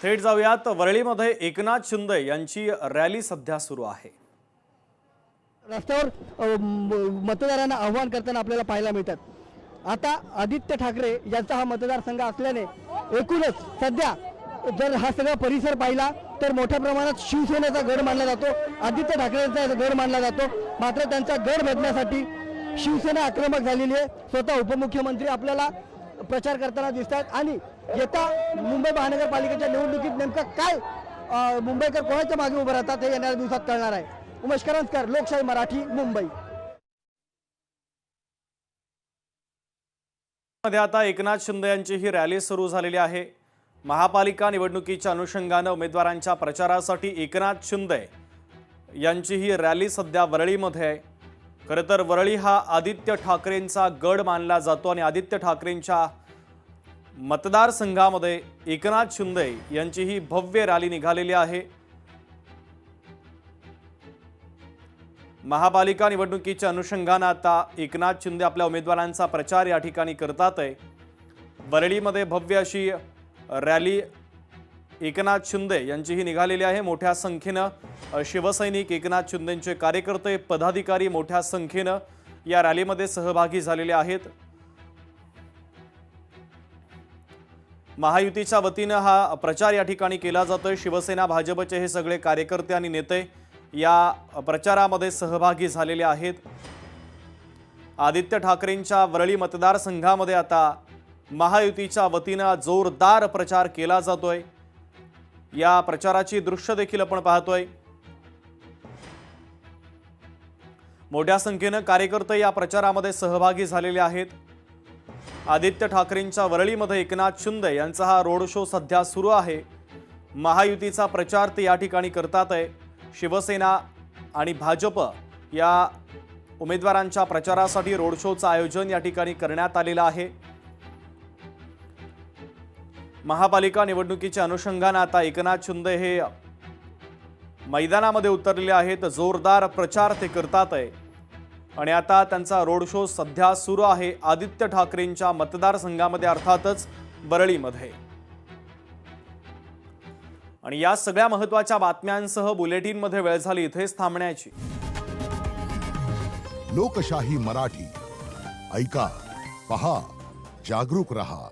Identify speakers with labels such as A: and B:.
A: थेट जाऊयात वरळीमध्ये एकनाथ शिंदे यांची रॅली सध्या सुरू आहे।
B: रस्त्यावर मतदारांना आव्हान करताना आपल्याला पाहायला मिळतात। आता आदित्य ठाकरे यांचा हा मतदारसंघ असल्याने एकूणच सध्या जर हा सगळा परिसर पाहिला तर मोठ्या प्रमाणात शिवसेनेचा गड मानला जातो, आदित्य ठाकरेंचा गड मानला जातो। मात्र त्यांचा गड भेटण्यासाठी शिवसेना आक्रमक झालेली आहे। स्वतः उपमुख्यमंत्री आपल्याला प्रचार करताना दिसतात आणि येत्या मुंबई महानगरपालिकेच्या निवडणुकीत नेमकं काय मुंबईकर कोणाच्या मागे उभे राहतात हे येणाऱ्या दिवसात कळणार आहे। उमेश करंजकर, लोकशाही मराठी, मुंबई।
A: मध्ये आता एकनाथ शिंदे यांची ही रॅली सुरू झालेली आहे। महापालिका निवडणुकीच्या अनुषंगाने उमेदवारांच्या प्रचारासाठी एकनाथ शिंदे यांची ही रॅली सध्या वरळीमध्ये आहे। खरं तर वरळी हा आदित्य ठाकरेंचा गड मानला जातो आणि आदित्य ठाकरेंच्या मतदारसंघामध्ये एकनाथ शिंदे यांची ही भव्य रॅली निघालेली आहे। महापालिका निवडणुकीच्या अनुषंगाने आता एकनाथ शिंदे आपल्या उमेदवारांचा प्रचार या ठिकाणी करतात आहे। वरळीमध्ये भव्य अशी रॅली एकनाथ शिंदे यांची ही निघालेली आहे। मोठ्या संख्येने शिवसैनिक, एकनाथ शिंदेंचे कार्यकर्ते, पदाधिकारी मोठ्या संख्येने या रॅलीमध्ये सहभागी झालेले आहेत। महायुतीच्या वतीने हा प्रचार या ठिकाणी केला जातोय। शिवसेना, भाजपचे हे सगळे कार्यकर्ते आणि नेते या प्रचारामध्ये सहभागी झालेले आहेत। आदित्य ठाकरेंच्या वरळी मतदारसंघामध्ये आता महायुतीच्या वतीने जोरदार प्रचार केला जातोय। या प्रचाराची दृश्य देखील आपण पाहतोय। मोठ्या संख्येने कार्यकर्ते या प्रचारामध्ये सहभागी झालेले आहेत। आदित्य ठाकरेंच्या वरळीमध्ये एकनाथ शिंदे यांचा हा रोड शो सध्या सुरू आहे। महायुतीचा प्रचार ते या ठिकाणी करतात आहे। शिवसेना आणि भाजप या उमेदवारांच्या प्रचारासाठी रोड शोचं आयोजन या ठिकाणी करण्यात आलेलं आहे। महापालिका निवडणुकीच्या अनुषंगाने आता एकनाथ शिंदे हे मैदानामध्ये उतरलेले आहेत। जोरदार प्रचार ते करतात आहे आणि आता त्यांचा रोड शो सध्या सुरू आहे आदित्य ठाकरेंच्या मतदारसंघामध्ये, अर्थातच वरळीमध्ये। आणि या सगळ्या महत्त्वाच्या बातम्यांसह बुलेटिनमध्ये वेळ झाली इथेच थांबण्याची।
C: लोकशाही मराठी ऐका, पहा, जागरूक रहा।